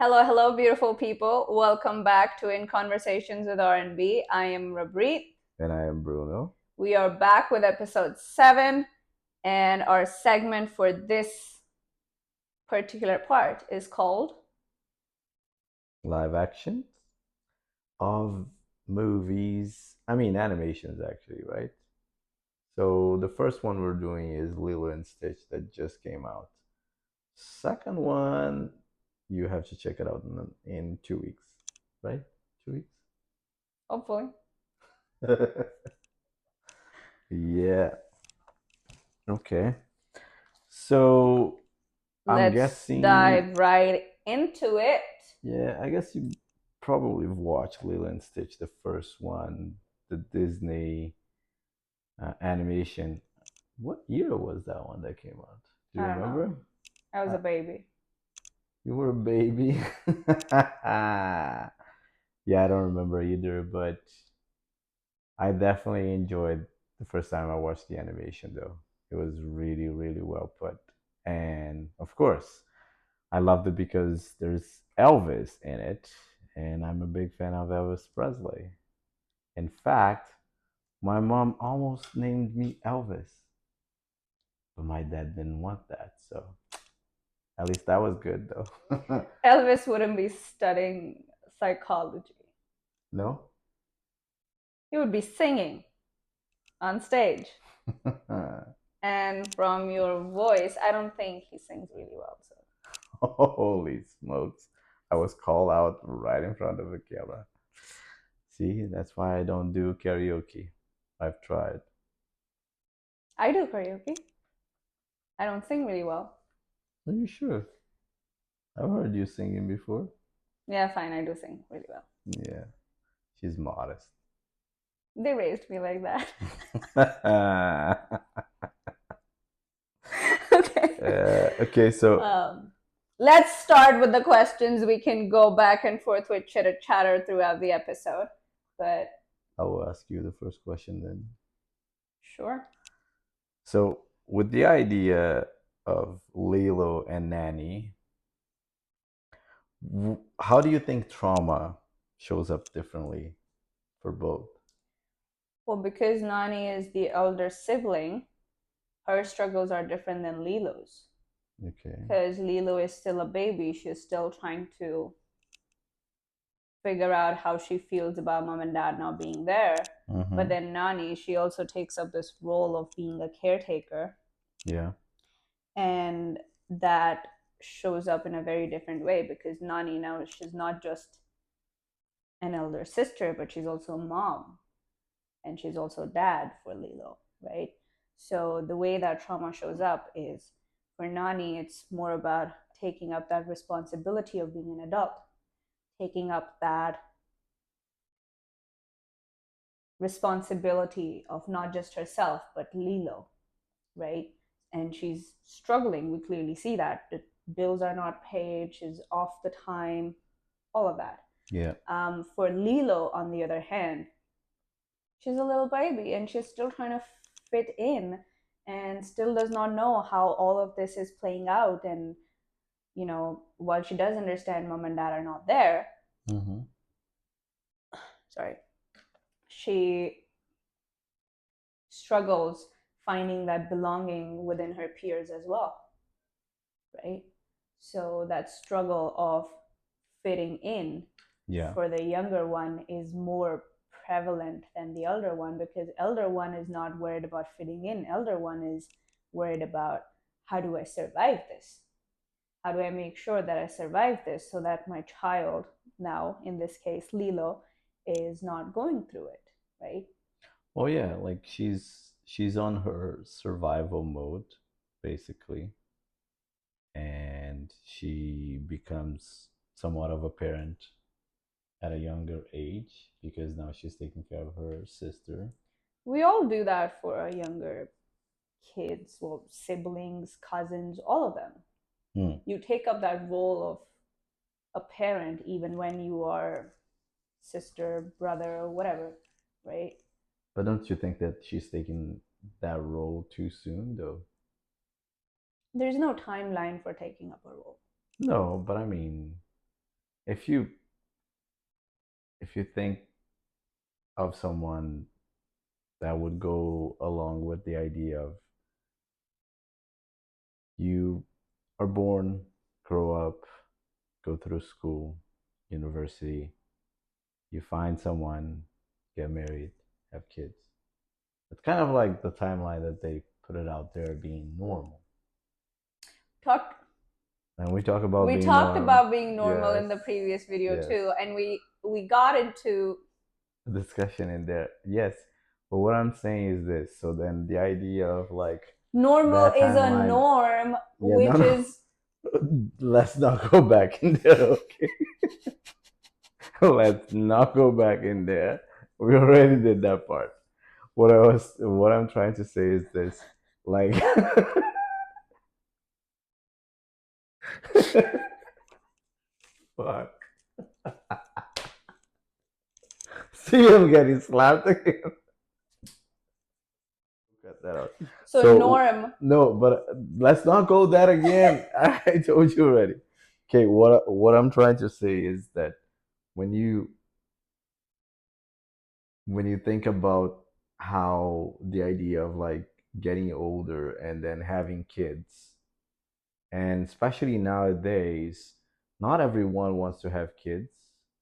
Hello, hello, beautiful people. Welcome back to In Conversations with R&B. I am Rabreet. And I am Bruno. We are back with episode 7, and our segment for this particular part is called Live action of movies. I mean, animations, actually, right? So the first one we're doing is Lilo and Stitch that just came out. Second one, you have to check it out in 2 weeks, right? 2 weeks? hopefully. Yeah. Okay. So I'm Let's guessing, dive right into it. yeah, I guess you probably watched Lilo and Stitch, the first one, the Disney animation. What year was that one that came out? Do you I don't know. remember? I was Uh, a baby. you were a baby. Yeah, I don't remember either, but I definitely enjoyed the first time I watched the animation, though. It was really, really well put. And of course, I loved it because there's Elvis in it, and I'm a big fan of Elvis Presley. In fact, my mom almost named me Elvis, but my dad didn't want that, so at least that was good though. Elvis wouldn't be studying psychology. No? He would be singing on stage. And from your voice, I don't think he sings really well. So Holy smokes. I was called out right in front of the camera. See, that's why I don't do karaoke. I've tried. I do karaoke. I don't sing really well. Are you sure? I've heard you singing before. Yeah, fine, I do sing really well. Yeah, she's modest. They raised me like that. Okay, so um, let's start with the questions. We can go back and forth with chitter chatter throughout the episode. But I will ask you the first question then. sure. So, with the idea of Lilo and Nani, how do you think trauma shows up differently for both? Well, because Nani is the elder sibling, her struggles are different than Lilo's. Okay. Because Lilo is still a baby, she's still trying to figure out how she feels about mom and dad not being there. But Mm-hmm. then Nani, she also takes up this role of being a caretaker, Yeah. and that shows up in a very different way because Nani now, she's not just an elder sister, but she's also a mom, and she's also dad for Lilo, right? So the way that trauma shows up is, for Nani, it's more about taking up that responsibility of being an adult, taking up that responsibility of not just herself but Lilo, right? And she's struggling. We clearly see that the bills are not paid. She's off the time, all of that. Yeah. For Lilo, on the other hand, she's a little baby and she's still trying to fit in and still does not know how all of this is playing out. And, while she does understand mom and dad are not there, Mm-hmm. sorry, she struggles finding that belonging within her peers as well, right? So that struggle of fitting in Yeah. for the younger one is more prevalent than the elder one, because elder one is not worried about fitting in. Elder one is worried about, how do I survive this? How do I make sure that I survive this so that my child, now in this case Lilo, is not going through it, right? Oh yeah, like she's on her survival mode basically, and she becomes somewhat of a parent at a younger age because now she's taking care of her sister. We all do that for our younger kids, well, siblings, cousins, all of them. Hmm. You take up that role of a parent even when you are sister, brother, or whatever, right? But don't you think that she's taking that role too soon, though? There's no timeline for taking up a role. No, but I mean, if you if you think of someone that would go along with the idea of you are born, grow up, go through school, university, you find someone, get married, have kids. It's kind of like the timeline that they put it out there being normal. Talk And we talk about we being talked normal. about being normal Yes, in the previous video yes. too, and we got into Discussion in there. Yes. But what I'm saying is this. So then the idea of like normal that is a timeline, norm, yeah, no, which no. is Let's not go back in there, okay? Let's not go back in there. We already did that part. What I'm trying to say is this. Like fuck. See him getting slapped again. Cut that out. so So norm. no, but let's not go that again. I told you already. Okay, what I'm trying to say is that when you when you think about how the idea of like getting older and then having kids, and especially nowadays, not everyone wants to have kids,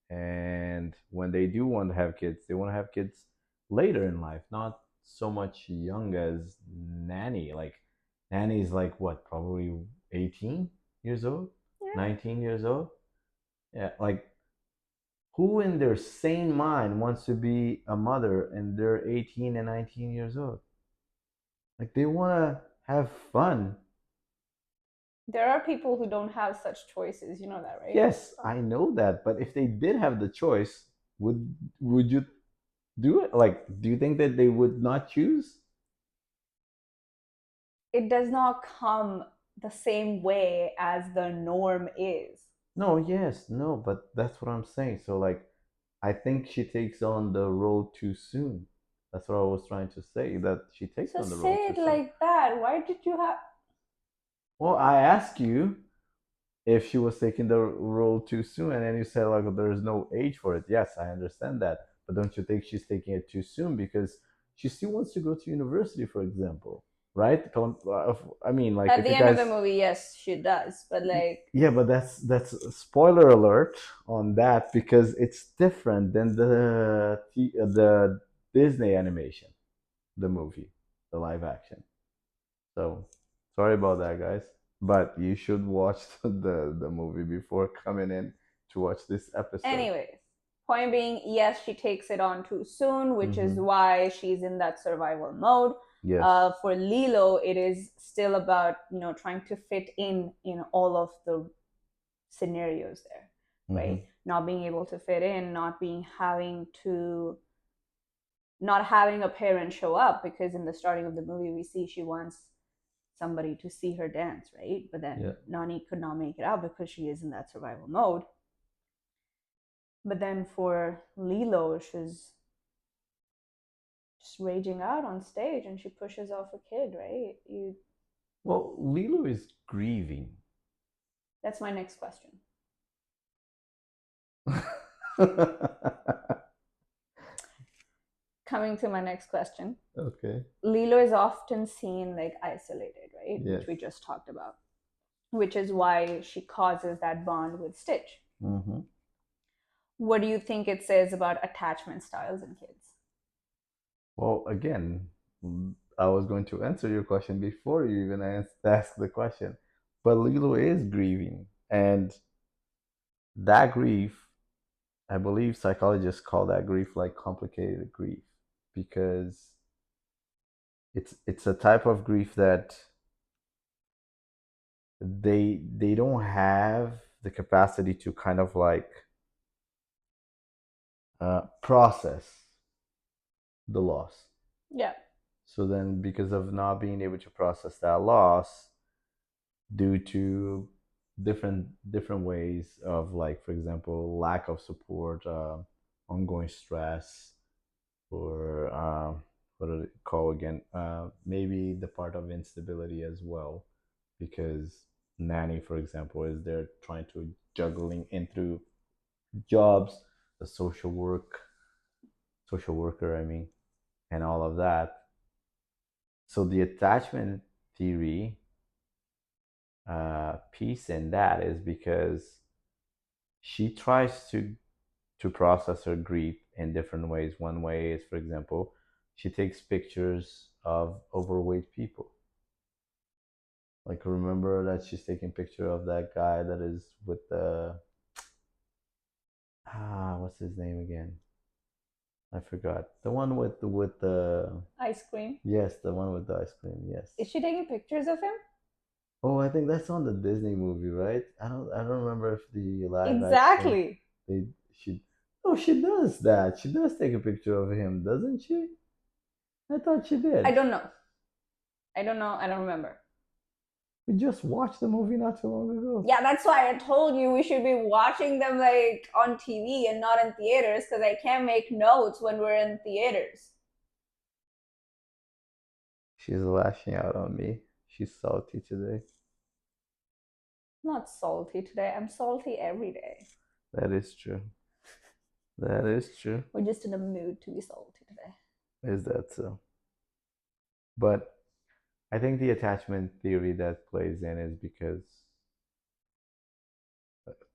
and when they do want to have kids, they want to have kids later in life, not so much young as Nani. Like Nani's like what, probably 18 years old, Yeah. 19 years old. Yeah, like who in their sane mind wants to be a mother and they're 18 and 19 years old? Like they want to have fun. There are people who don't have such choices. You know that, right? Yes, I know that, but if they did have the choice, would you do it? Like, do you think that they would not choose? It does not come the same way as the norm is. No, yes, no, but that's what I'm saying. So like I think she takes on the role too soon. That's what I was trying to say, that she takes So on the role say too it soon. like that. Why did you have? Well, I asked you if she was taking the role too soon, and then you said like there's no age for it. Yes, I understand that, but don't you think she's taking it too soon because she still wants to go to university, for example, right? I mean, like At if the you end of guys, the movie, yes, she does. But like, yeah, but that's a spoiler alert on that because it's different than the Disney animation, the movie, the live action. So sorry about that, guys. But you should watch the movie before coming in to watch this episode. anyways, point being, yes, she takes it on too soon, which is Mm-hmm. why she's in that survival mode. Yes. For Lilo, it is still about trying to fit in all of the scenarios there, Mm-hmm. right? Not being able to fit in, not having a parent show up, because in the starting of the movie we see she wants somebody to see her dance, right? But Yeah. then Nani could not make it out because she is in that survival mode. But then for Lilo, she's just raging out on stage and she pushes off a kid, right? You Well, Lilo is grieving. That's my next question. Coming to my next question. Okay. Lilo is often seen like isolated, right? Yes. Which we just talked about. Which is why she causes that bond with Stitch. Mm-hmm. What do you think it says about attachment styles in kids? Well, again, I was going to answer your question before you even asked the question. But Lilo is grieving. And that grief, I believe psychologists call that grief like complicated grief because it's a type of grief that they don't have the capacity to kind of like process the loss. Yeah. So then, because of not being able to process that loss, due to different ways of like, for example, lack of support, ongoing stress, or what do they call again? Maybe the part of instability as well, because Nani, for example, is there trying to juggling into jobs, the social worker, I mean, and all of that. So the attachment theory piece in that is because she tries to process her grief in different ways. One way is, for example, she takes pictures of overweight people. Like, remember that she's taking picture of that guy that is with the what's his name again? I forgot. The one with the Ice cream. yes, the one with the ice cream. Yes. Is she taking pictures of him? Oh, I think that's on the Disney movie, right? I don't remember if the live action Exactly. they she oh she does that. She does take a picture of him, doesn't she? I thought she I did. don't know. I don't know. I don't remember. We just watched the movie not too long ago. Yeah, that's why I told you we should be watching them like on TV and not in theaters because I can't make notes when we're in theaters. She's lashing out on me. She's salty today. I'm not salty today. I'm salty every day. That is true. That is true. We're just in a mood to be salty today. Is that so? But I think the attachment theory that plays in is because,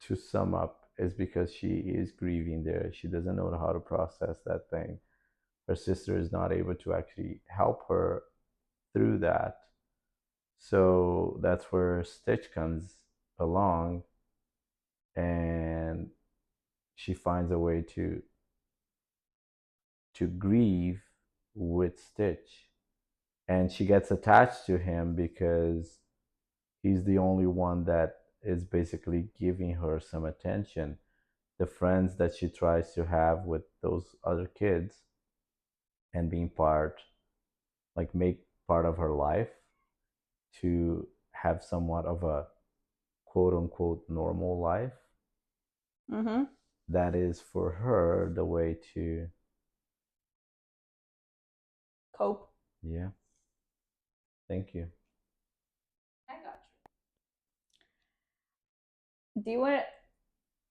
to sum up, is because she is grieving there. She doesn't know how to process that thing. Her sister is not able to actually help her through that. So that's where Stitch comes along, and she finds a way to grieve with Stitch. And she gets attached to him because he's the only one that is basically giving her some attention. The friends that she tries to have with those other kids and being part, like, make part of her life, to have somewhat of a quote unquote normal life, Mm-hmm. that is for her the way to, Cope. yeah, thank you. I got you. Do you want?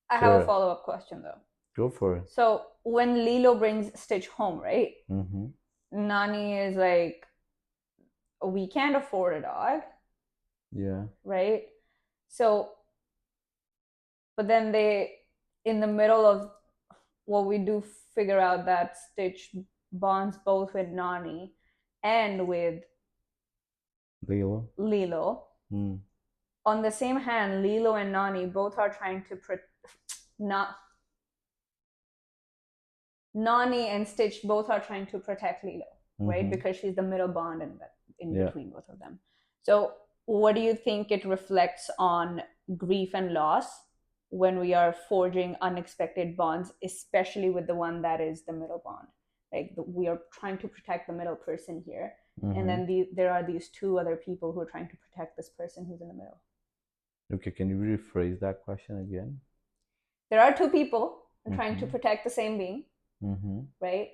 I have a Sure, follow up question though. go for it. So when Lilo brings Stitch home, right? Mm-hmm. Nani is like, we can't afford a dog, Yeah. right? So, but then they, in the middle of what we do, figure out that Stitch bonds both with Nani and with Lilo. Lilo. Mm. On the same hand, Lilo and Nani both are trying to not Nani and Stitch both are trying to protect Lilo, right? Mm-hmm. Because she's the middle bond in Yeah. between both of them. So, what do you think it reflects on grief and loss when we are forging unexpected bonds, especially with the one that is the middle bond? Like we are trying to protect the middle person here, and Mm-hmm. then there are these two other people who are trying to protect this person who's in the middle. Okay, can you rephrase that question again? There are two people trying to Mm-hmm. protect the same being, Mm-hmm. right?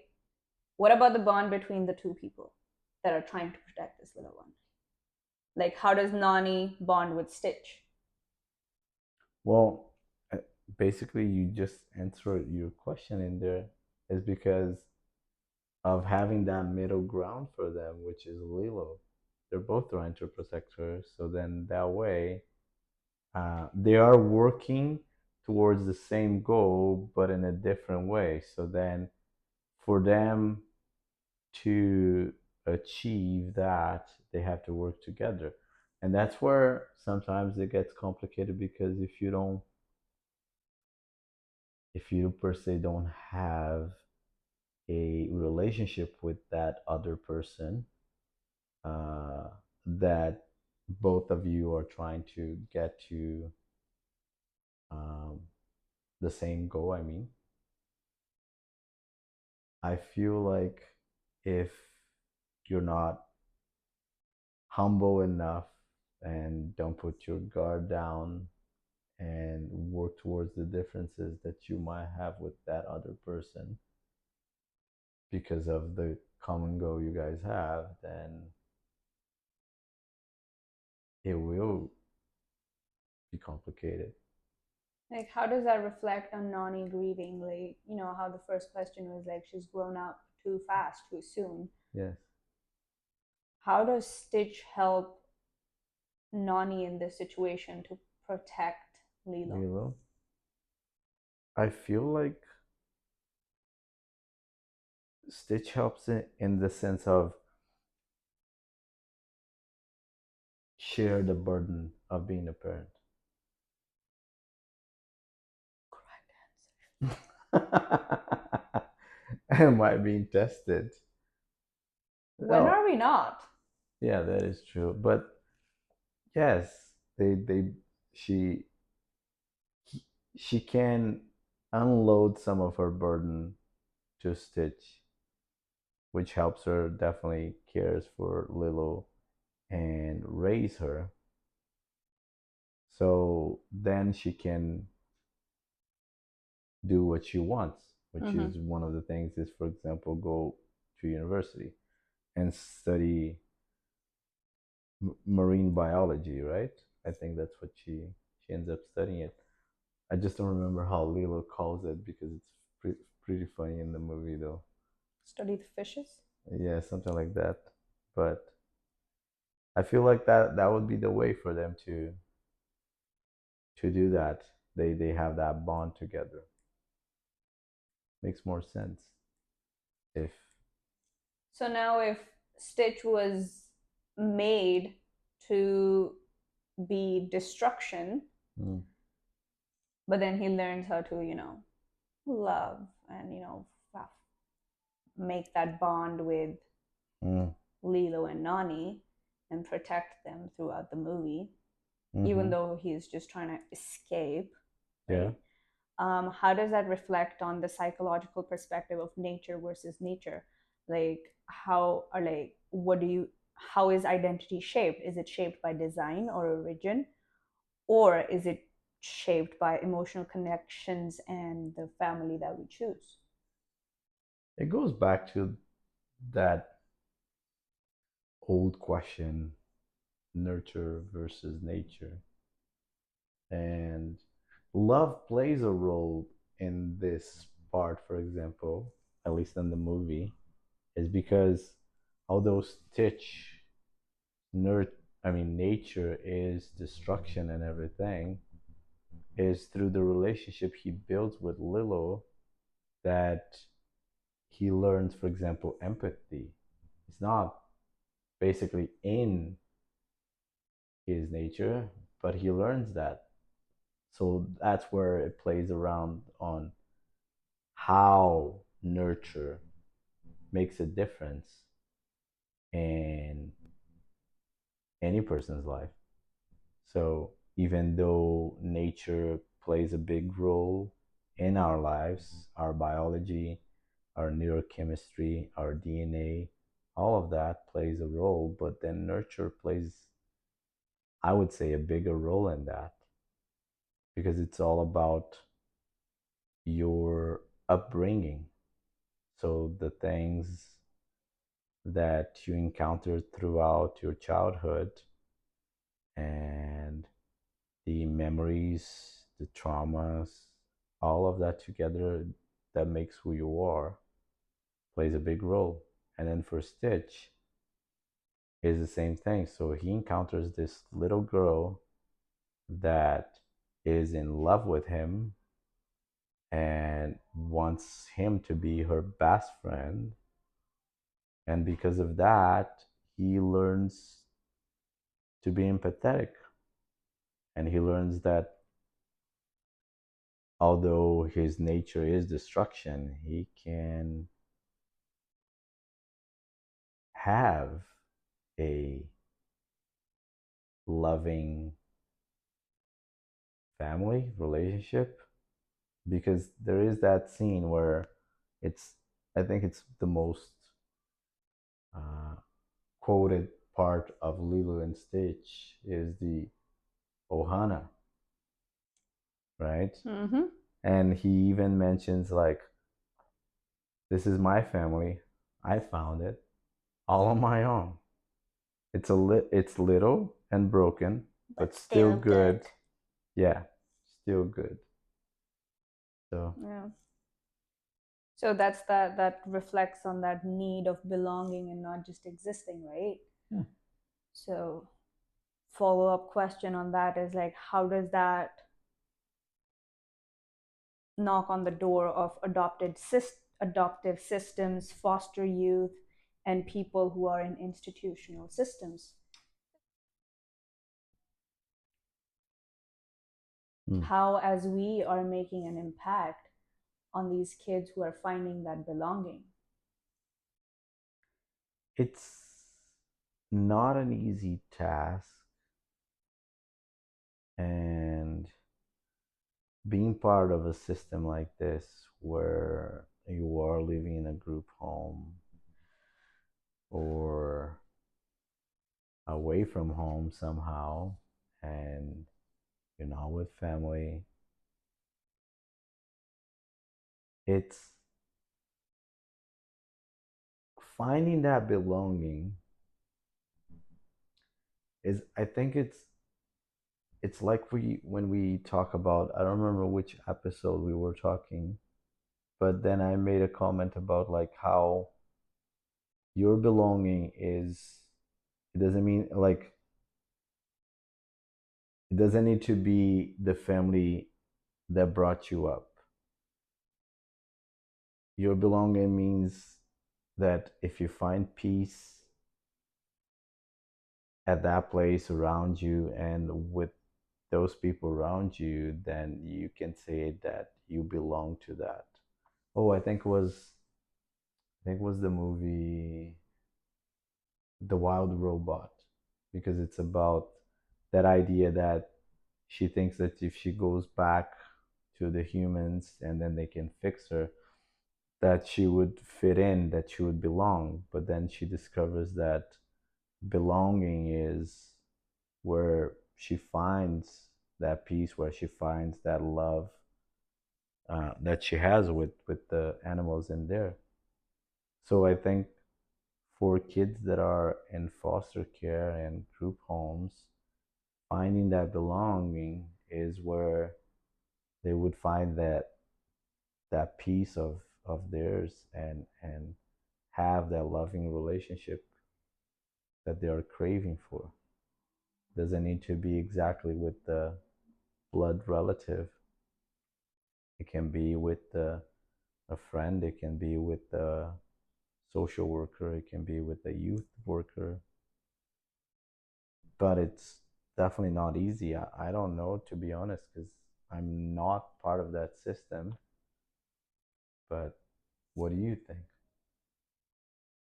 What about the bond between the two people that are trying to protect this little one? Like, how does Nani bond with Stitch? Well, uh, basically, you just answered your question in there. Is because of having that middle ground for them, which is Lilo. They're both trying to protect her. So then that way, they are working towards the same goal, but in a different way. So then for them to achieve that, they have to work together. And that's where sometimes it gets complicated, because if you per se don't have a relationship with that other person, uh, that both of you are trying to get to, um, the same goal, I mean, I feel like if you're not humble enough and don't put your guard down and work towards the differences that you might have with that other person because of the common goal you guys have, then it will be complicated. Like, how does that reflect on Nani grieving? Like, how the first question was like, she's grown up too fast, too soon. Yes. How does Stitch help Nani in this situation to protect Lilo? Lilo. I feel like Stitch helps in the sense of share the burden of being a parent. Am I being tested? When No. are we not? Yeah, that is true. But yes, they she she can unload some of her burden to Stitch, which helps her, definitely cares for Lilo and raise her. So then she can do what she wants, which Mm-hmm. is one of the things is, for example, go to university and study marine biology, right? I think that's what she ends up studying it. I just don't remember how Lilo calls it because it's pretty funny in the movie though. Study the fishes. Yeah, something like that. But I feel like that would be the way for them to do that. They have that bond together. Makes more sense if So now, if Stitch was made to be destruction, mm, but then he learns how to, love and, make that bond with mm, Lilo and Nani and protect them throughout the movie, even mm-hmm, though he's just trying to escape, yeah. right? How does that reflect on the psychological perspective of nature versus nature? Like, how is identity shaped? Is it shaped by design or origin, or is it shaped by emotional connections and the family that we choose? It goes back to that old question, nurture versus nature. And love plays a role in this part, for example, at least in the movie, is because although Stitch nurt I mean nature is destruction and everything, is through the relationship he builds with Lilo that he learns, for example, empathy. It's not basically in his nature, but he learns that. So that's where it plays around on how nurture makes a difference in any person's life. So even though nature plays a big role in our lives, our biology, our neurochemistry, our DNA, all of that plays a role, but then nurture plays, I would say, a bigger role in that because it's all about your upbringing. So the things that you encountered throughout your childhood and the memories, the traumas, all of that together that makes who you are plays a big role. And then for Stitch, is the same thing. So he encounters this little girl that is in love with him and wants him to be her best friend. And because of that, he learns to be empathetic. And he learns that although his nature is destruction, he can have a loving family relationship because there is that scene where it's, I think it's the most uh, quoted part of Lilo and Stitch is the Ohana, right? Mm-hmm. And he even mentions like, "This is my family. I found it all on my own. It's little and broken, But but still still good. good. Yeah, still good." So Yeah. So that's that reflects on that need of belonging and not just existing, right? yeah, So follow up question on that is like, how does that knock on the door of adoptive systems, foster youth, and people who are in institutional systems? mm. How, as we are making an impact on these kids who are finding that belonging? It's not an easy task, and being part of a system like this where you are living in a group home or away from home somehow, and you're not with family, it's finding that belonging is, I think it's like we when we talk about, I don't remember which episode we were talking, but then I made a comment about like how your belonging is, it doesn't mean like, it doesn't need to be the family that brought you up. Your belonging means that if you find peace at that place around you and with those people around you, then you can say that you belong to that. Oh, I think it was the movie The Wild Robot, because it's about that idea that she thinks that if she goes back to the humans and then they can fix her, that she would fit in, that she would belong. But then she discovers that belonging is where she finds that peace, where she finds that love that she has with the animals in there. So I think for kids that are in foster care and group homes, finding that belonging is where they would find that piece of theirs, and have that loving relationship that they are craving for. Doesn't need to be exactly with the blood relative. It can be with a friend, it can be with a social worker, it can be with a youth worker. But it's definitely not easy. I don't know, to be honest, because I'm not part of that system. But what do you think?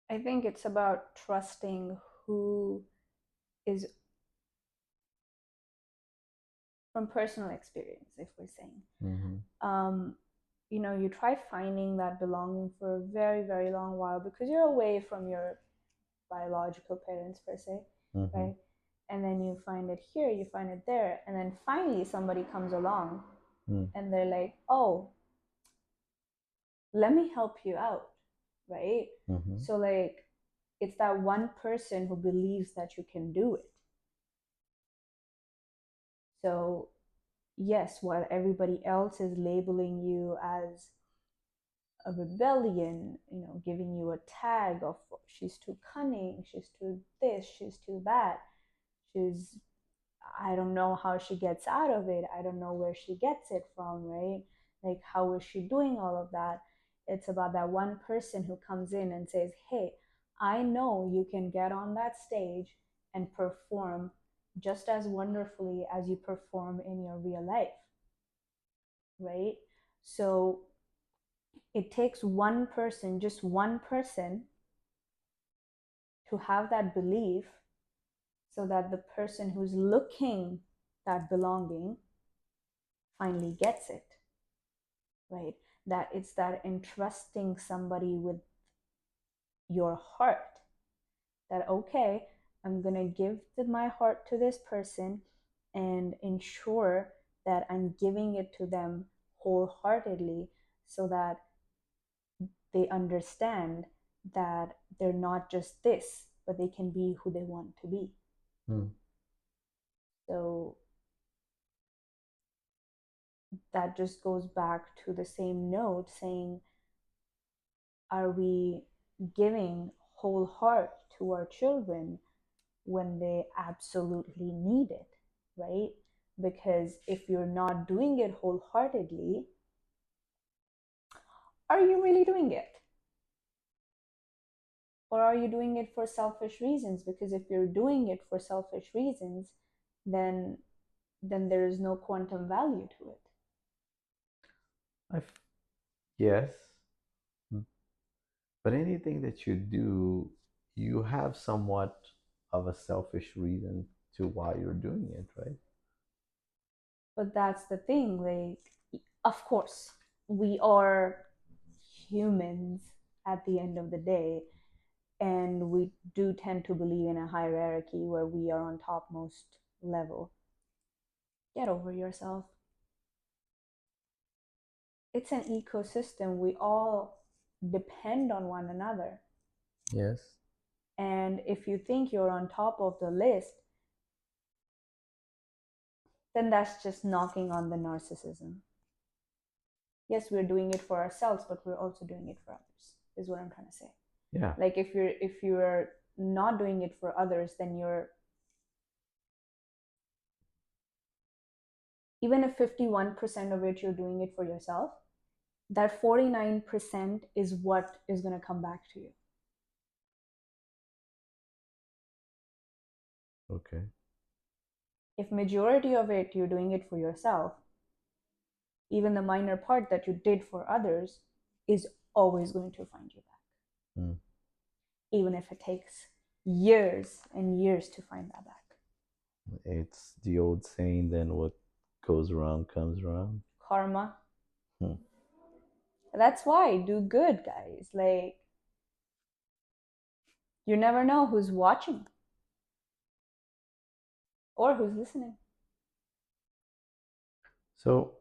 I think it's about trusting who is, from personal experience, if we're saying. Mm-hmm. Um, you try finding that belonging for a very, very long while because you're away from your biological parents, per se, Mm-hmm. right? And then you find it here, you find it there. And then finally somebody comes along Mm. and they're like, oh, let me help you out, right? Mm-hmm. So, like, it's that one person who believes that you can do it. So, yes, while everybody else is labeling you as a rebellion, giving you a tag of she's too cunning, she's too this, she's too that, she's, I don't know how she gets out of it, I don't know where she gets it from, right? Like, how is she doing all of that? It's about that one person who comes in and says, hey, I know you can get on that stage and perform just as wonderfully as you perform in your real life, right? So it takes one person, just one person, to have that belief so that the person who's looking that belonging finally gets it, right? That it's that entrusting somebody with your heart, that, okay, I'm going to give my heart to this person and ensure that I'm giving it to them wholeheartedly so that they understand that they're not just this, but they can be who they want to be. Mm. So that just goes back to the same note saying, are we giving whole heart to our children when they absolutely need it, right? Because if you're not doing it wholeheartedly, are you really doing it? Or are you doing it for selfish reasons? Because if you're doing it for selfish reasons, then there is no quantum value to it. I f- yes, but anything that you do, you have somewhat of a selfish reason to why you're doing it, right? But that's the thing, like, of course, we are humans at the end of the day, and we do tend to believe in a hierarchy where we are on topmost level. Get over yourself. It's an ecosystem. We all depend on one another. Yes. And if you think you're on top of the list, then that's just knocking on the narcissism. Yes, we're doing it for ourselves, but we're also doing it for others, is what I'm trying to say. Yeah. Like if you're not doing it for others, then you're, even if 51% of it you're doing it for yourself, that 49% is what is going to come back to you. Okay. If majority of it you're doing it for yourself, even the minor part that you did for others is always going to find you back. Mm. Even if it takes years and years to find that back. It's the old saying, then what goes around comes around. Karma. Hmm. That's why do good, guys. Like, you never know who's watching or who's listening. So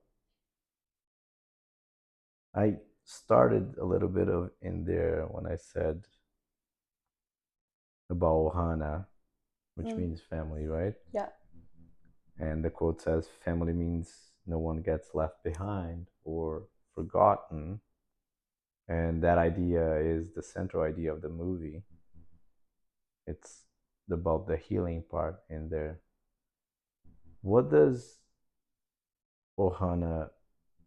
I started a little bit of in there when I said about Ohana, which means family, right? Yeah. And the quote says, family means no one gets left behind or forgotten. And that idea is the central idea of the movie. It's about the healing part in there. What does Ohana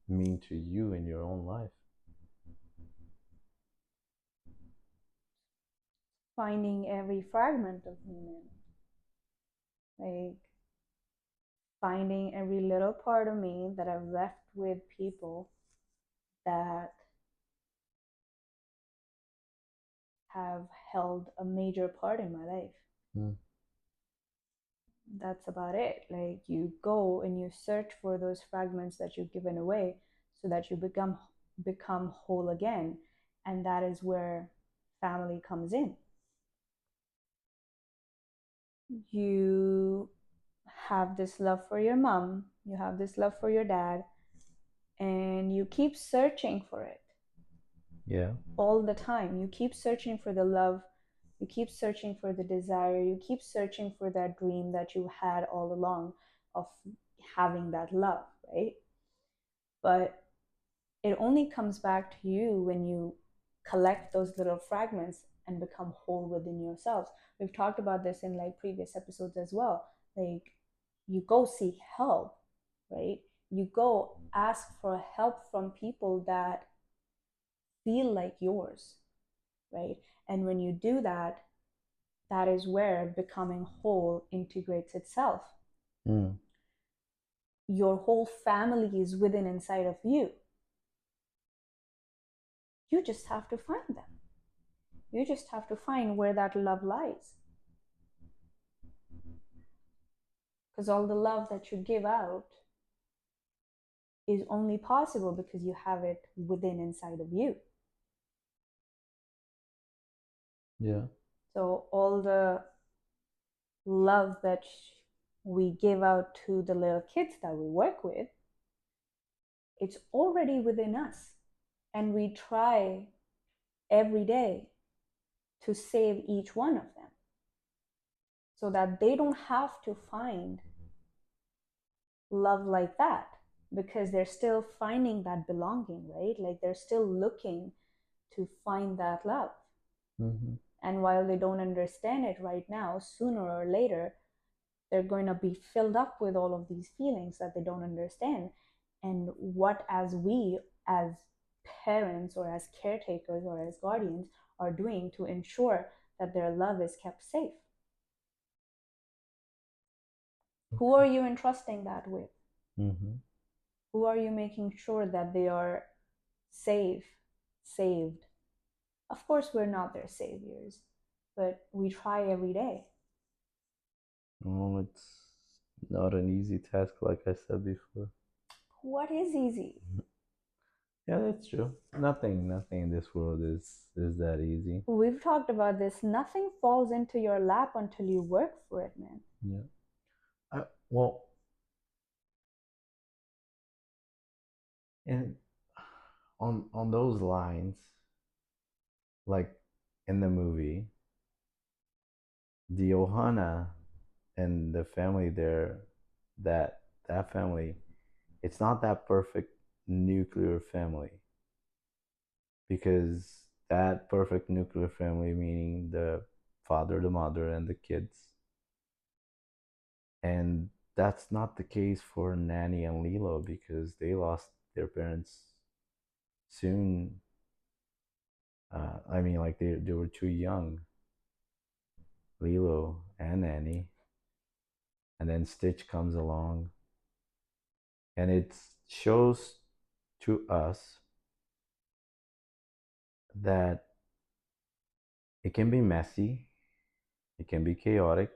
mean to you in your own life? Finding every fragment of me, like finding every little part of me that I've left with people that have held a major part in my life. Mm. That's about it. Like, you go and you search for those fragments that you've given away so that you become whole again. And that is where family comes in. You have this love for your mom, you have this love for your dad, and you keep searching for it. Yeah. All the time. You keep searching for the love, you keep searching for the desire, you keep searching for that dream that you had all along of having that love, right? But it only comes back to you when you collect those little fragments and become whole within yourselves. We've talked about this in like previous episodes as well. Like, you go seek help, right? You go ask for help from people that feel like yours, right? And when you do that, that is where becoming whole integrates itself. Mm. Your whole family is within inside of you. You just have to find them. You just have to find where that love lies. Because all the love that you give out is only possible because you have it within inside of you. Yeah. So all the love that we give out to the little kids that we work with, it's already within us. And we try every day to save each one of them so that they don't have to find love like that. because they're still finding that belonging, right? Like they're still looking to find that love. Mm-hmm. And while they don't understand it right now, sooner or later, they're going to be filled up with all of these feelings that they don't understand. And what, as we, as parents or as caretakers or as guardians, are doing to ensure that their love is kept safe? Who are you entrusting that with? Mm-hmm. Who are you making sure that they are safe, saved? Of course, we're not their saviors, but we try every day. It's not an easy task, like I said before. What is easy? Yeah, that's true. Nothing in this world is that easy. We've talked about this. Nothing falls into your lap until you work for it, man. Yeah. Well, and on those lines, like in the movie, the Ohana and the family there, that family, it's not that perfect nuclear family, because that perfect nuclear family, meaning the father, the mother, and the kids, and that's not the case for Nani and Lilo because they lost their parents soon. I mean, like they were too young, Lilo and Nani, and then Stitch comes along, and it shows to us that it can be messy, it can be chaotic,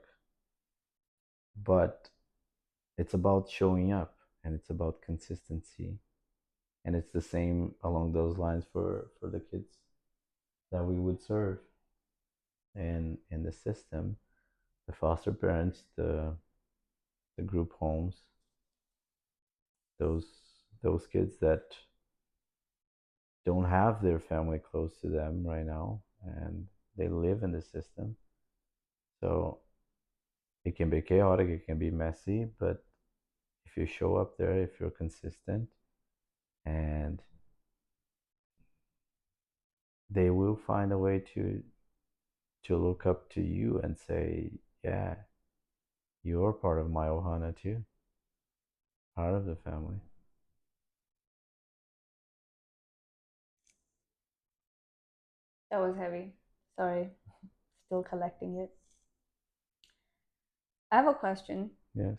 but it's about showing up and it's about consistency. And it's the same along those lines for the kids that we would serve and in the system, the foster parents, the group homes, those those kids that don't have their family close to them right now and they live in the system. So it can be chaotic, it can be messy, but if you show up there, if you're consistent, and they will find a way to look up to you and say, yeah, you're part of my Ohana too, part of the family. That was heavy. Sorry. Still collecting it. I have a question. Yes.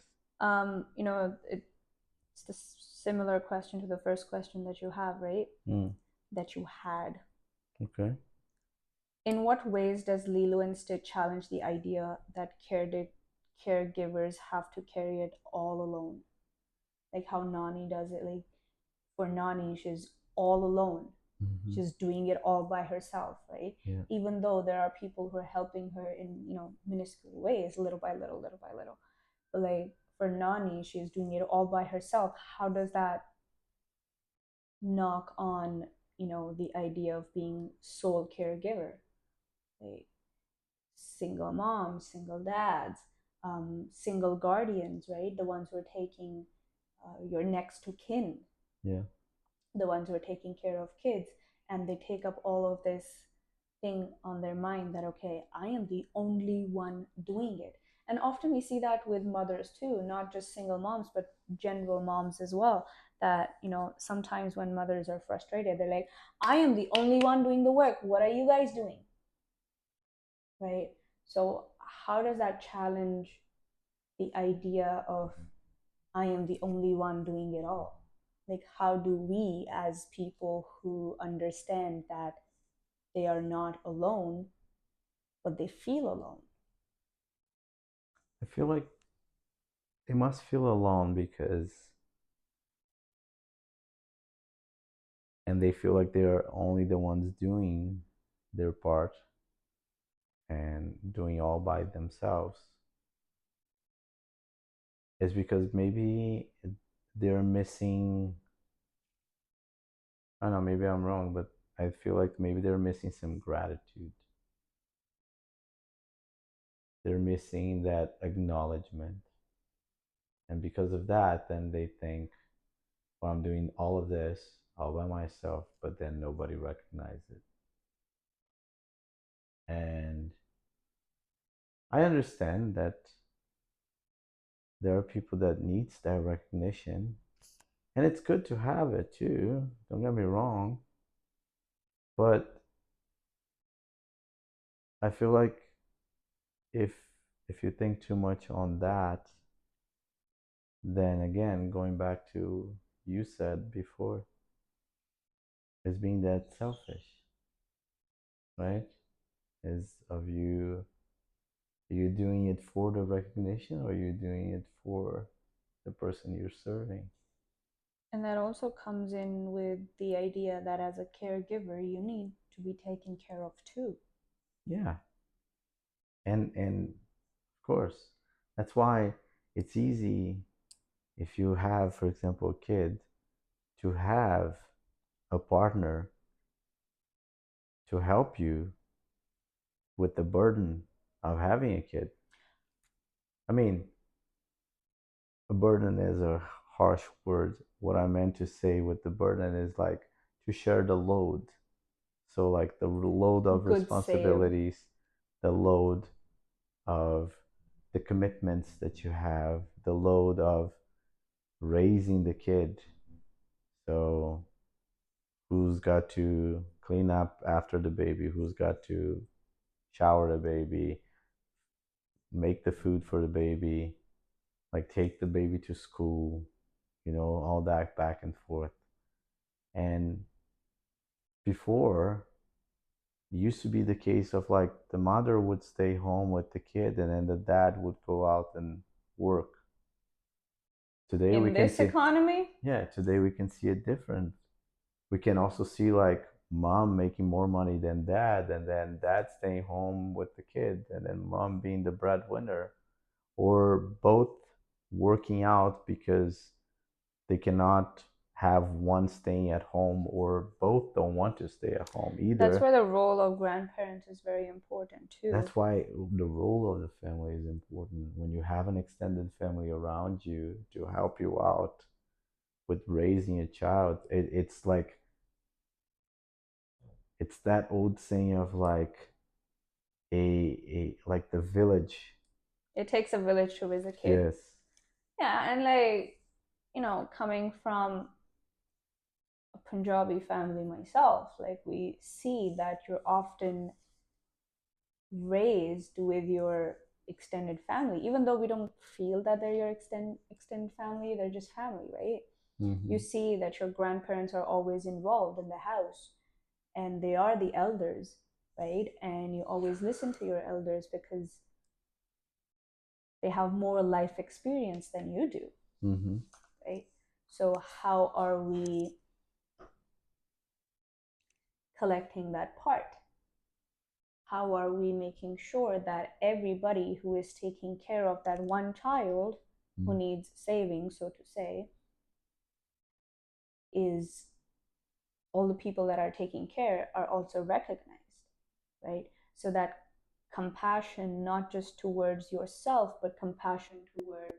It's the similar question to the first question that you have, right? Mm, That you had. okay. In what ways does Lilo and Stitch challenge the idea that caregivers have to carry it all alone? Like how Nani does it. Like for Nani, she's all alone. Mm-hmm. She's doing it all by herself, right? Yeah. Even though there are people who are helping her in, minuscule ways, little by little, little by little. But like for Nani, she's doing it all by herself. How does that knock on, the idea of being sole caregiver? Like single moms, single dads, single guardians, right? The ones who are taking your next to kin, Yeah. the ones who are taking care of kids, and they take up all of this thing on their mind that, okay, I am the only one doing it. And often we see that with mothers too, not just single moms, but general moms as well. That, sometimes when mothers are frustrated, they're like, I am the only one doing the work. What are you guys doing? Right? So, how does that challenge the idea of I am the only one doing it all? Like, how do we, as people who understand that they are not alone, but they feel alone? I feel like they must feel alone because, and they feel like they're only the ones doing their part and doing all by themselves. Is because maybe they're missing, I don't know, maybe I'm wrong, but I feel like maybe they're missing some gratitude. They're missing that acknowledgement. And because of that, then they think, Well, I'm doing all of this all by myself, but then nobody recognizes it. And I understand that there are people that needs that recognition, and it's good to have it too. Don't get me wrong, but I feel like if if you think too much on that, then again, going back to you said before, is being that selfish, right? Is of you, are you doing it for the recognition or are you doing it for the person you're serving? And that also comes in with the idea that as a caregiver, you need to be taken care of too. Yeah. And of course, that's why it's easy if you have, for example, a kid, to have a partner to help you with the burden of having a kid. I mean, a burden is a harsh word. What I meant to say with the burden is like to share the load. So, like the load of Good save. responsibilities, the load of the commitments that you have, the load of raising the kid. So, who's got to clean up after the baby? Who's got to shower the baby? Make the food for the baby? Like, take the baby to school? All that back and forth. And before, it used to be the case of like the mother would stay home with the kid and then the dad would go out and work. Today we In can this see, economy, yeah, today we can see it different. We can also see like mom making more money than dad, and then dad staying home with the kid, and then mom being the breadwinner, or both working out because they cannot have one staying at home, or both don't want to stay at home that's either. where the role of grandparents is very important too. That's why the role of the family is important. When you have an extended family around you to help you out with raising a child, it's like it's that old saying of like a like the village. It takes a village to raise a kid. Yes. Yeah, and like, coming from a Punjabi family myself, like we see that you're often raised with your extended family, even though we don't feel that they're your extended family, they're just family, right? You Mm-hmm. see that your grandparents are always involved in the house and they are the elders, right? And you always listen to your elders because they have more life experience than you do, Mm-hmm. right? So how are we collecting that part? How are we making sure that everybody who is taking care of that one child who needs saving, so to say, is all the people that are taking care are also recognized, right? So that compassion, not just towards yourself, but compassion towards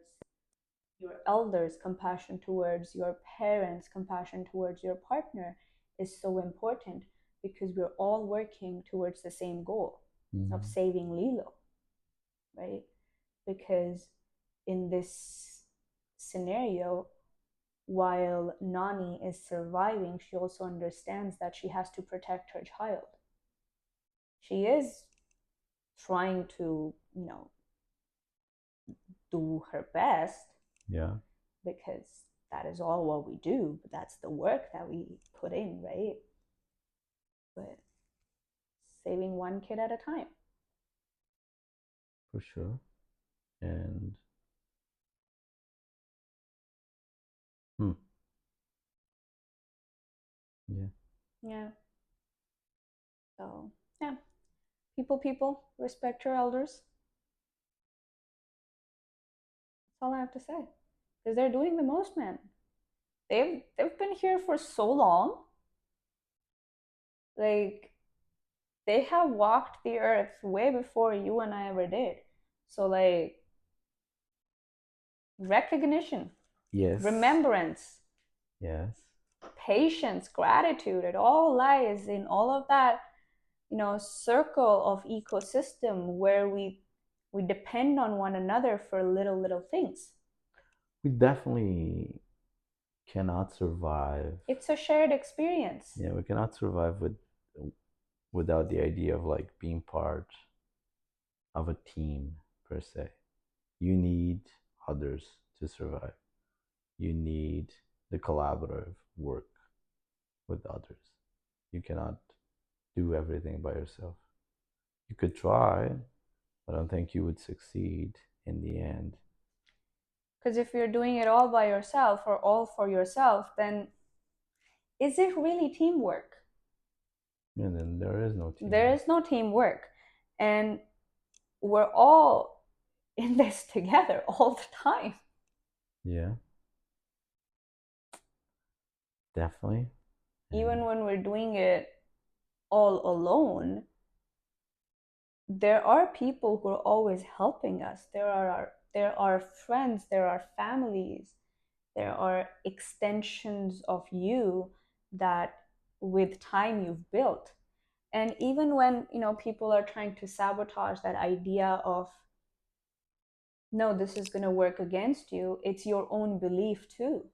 your elders, compassion towards your parents, compassion towards your partner is so important because we're all working towards the same goal of Mm-hmm. saving Lilo, right? Because in this scenario, while Nani is surviving, she also understands that she has to protect her child. She is trying to, do her best Yeah, because that is all what we do, but that's the work that we put in, right? But saving one kid at a time. for sure. And hmm, yeah, Yeah. So, yeah. People, respect your elders. That's all I have to say. Because they're doing the most, man. They've been here for so long. Like they have walked the earth way before you and I ever did. So recognition, yes, remembrance. Yes. Patience, gratitude, it all lies in all of that, circle of ecosystem where we depend on one another for little things. We definitely cannot survive. It's a shared experience. Yeah, we cannot survive without the idea of like being part of a team per se. You need others to survive. You need the collaborative work with others. You cannot do everything by yourself. You could try, but I don't think you would succeed in the end. Because if you're doing it all by yourself or all for yourself, then is it really teamwork? And then there is no There teamwork. is no teamwork. And we're all in this together all the time. Yeah, definitely. Even And when we're doing it all alone, there are people who are always helping us. There are friends, there are families, there are extensions of you that with time you've built. And even when people are trying to sabotage that idea of, no, this is going to work against you, it's your own belief too.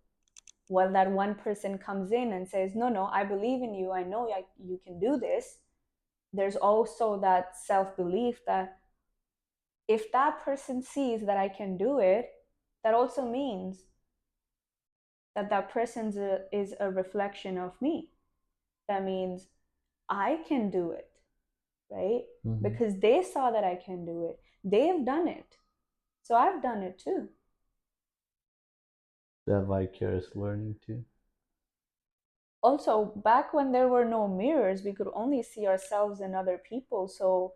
While that one person comes in and says, no, no, I believe in you, I know you can do this, there's also that self belief that if that person sees that I can do it, that also means that that person is a reflection of me. That means I can do it, right? mhm. Because they saw that I can do it. They've done it. So I've done it too. That vicarious learning too. Also, back when there were no mirrors, we could only see ourselves and other people. So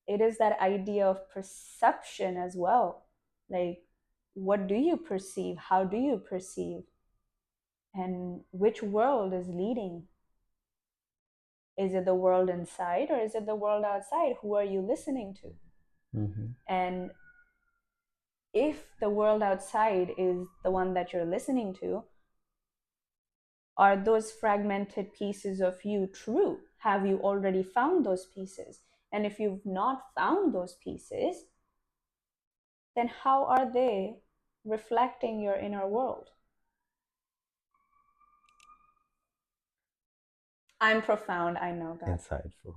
it is that idea of perception as well. Like, what do you perceive? How do you perceive? And which world is leading? Is it the world inside or is it the world outside? Who are you listening to? Hmm. And if the world outside is the one that you're listening to, are those fragmented pieces of you true? Have you already found those pieces? And if you've not found those pieces, then how are they reflecting your inner world? I'm profound, I know that. Insightful.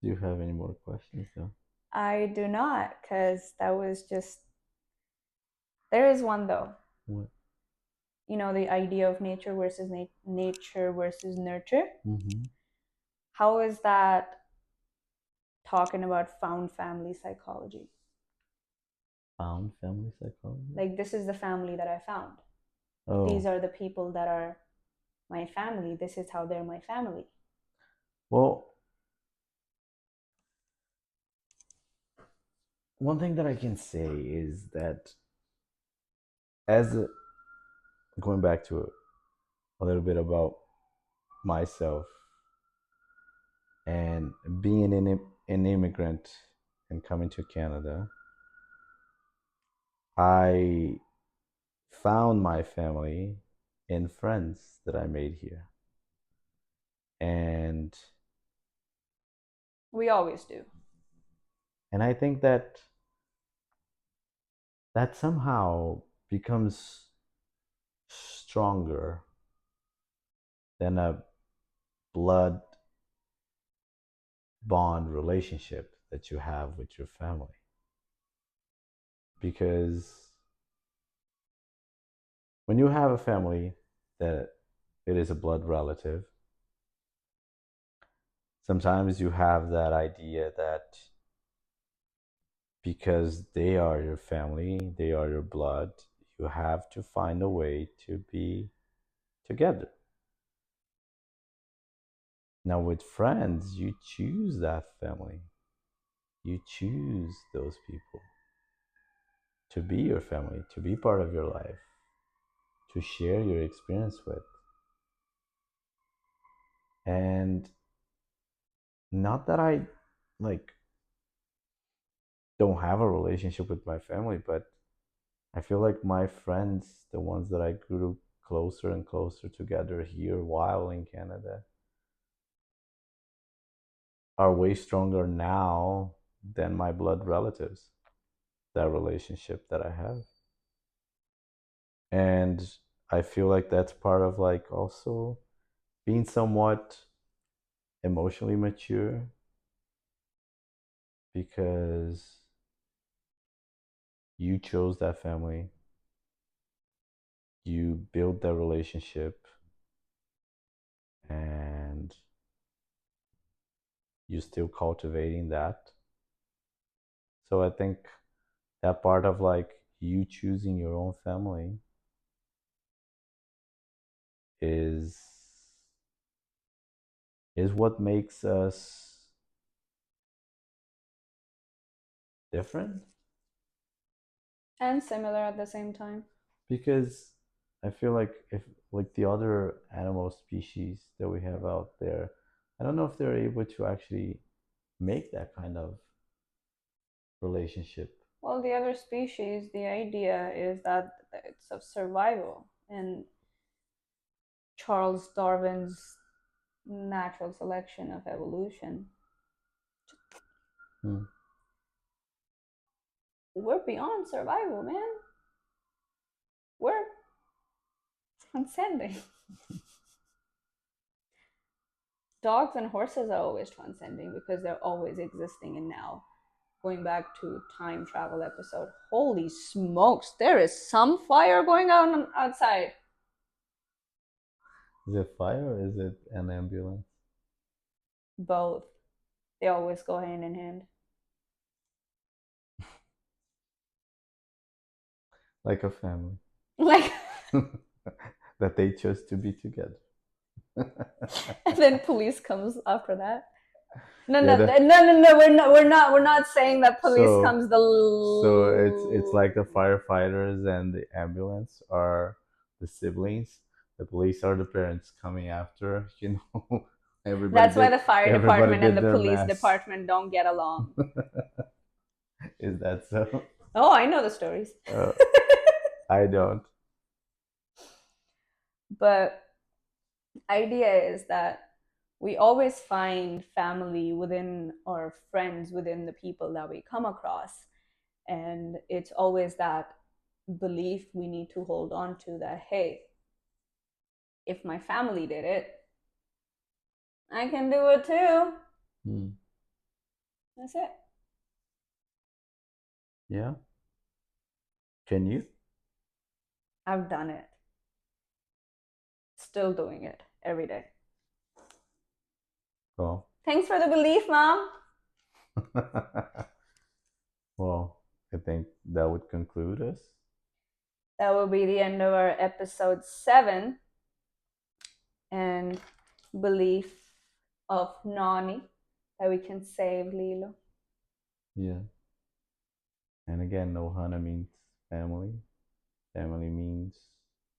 Do you have any more questions though? I do not, because that was just. There is one though. What? The idea of nature versus nature versus nurture. Mm-hmm. How is that talking about found family psychology? Found family psychology? Like, this is the family that I found. These Oh, are the people that are my family. This is how they're my family. well, one thing that I can say is that as a, going back to a little bit about myself and being an immigrant and coming to Canada, I found my family in friends that I made here. And We always do. I think that that somehow becomes stronger than a blood bond relationship that you have with your family. Because when you have a family that it is a blood relative, sometimes you have that idea that because they are your family, they are your blood, you have to find a way to be together. Now, with friends, you choose that family, you choose those people to be your family, to be part of your life, to share your experience with. And not that I like don't have a relationship with my family, but I feel like my friends, the ones that I grew closer and closer together here while in Canada, are way stronger now than my blood relatives, that relationship that I have. And I feel like that's part of like also being somewhat emotionally mature, because you chose that family, you built that relationship, and you're still cultivating that. So I think that part of like you choosing your own family is is what makes us different. And similar at the same time. Because I feel like if like the other animal species that we have out there, I don't know if they're able to actually make that kind of relationship. Well, the other species, the idea is that it's of survival. And Charles Darwin's natural selection of evolution, Hmm. we're beyond survival, man. We're transcending. Dogs and horses are always transcending because they're always existing in now. Going back to time travel episode, holy smokes, there is some fire going on outside. Is it fire or is it an ambulance? Both. They always go hand in hand. Like a family Like, that they chose to be together. and then police comes after that. No, Yeah, no, no, no, no. We're not saying that police so comes the. so it's like the firefighters and the ambulance are the siblings. The police are the parents coming after. That's why the fire everybody department and did the their police mass. department don't get along. Is that so? Oh, I know the stories. I don't. But idea is that we always find family within or friends within the people that we come across, and it's always that belief we need to hold on to, that hey, if my family did it, I can do it too. Hmm. That's it. Yeah. Can you? I've done it. Still doing it every day. Well. Thanks for the belief, Mom. Well, I think that would conclude us. That will be the end of our episode 7. And belief of Nani that we can save Lilo. Yeah. And again, Ohana means family. Family means.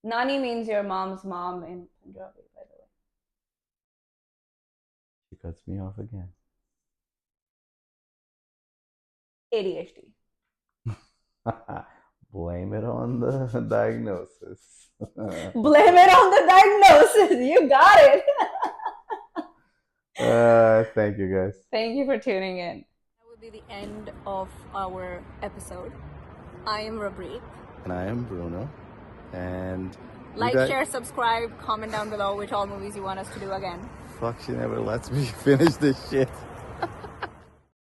Nani means your mom's mom in Punjabi, by the way. She cuts me off again. ADHD. Blame it on the diagnosis. Blame it on the diagnosis. You got it. Thank you, guys. Thank you for tuning in. That would be the end of our episode. I am Rabreet. And I am Bruno. And like, share, subscribe, comment down below which all movies you want us to do again. Fuck, she never lets me finish this shit.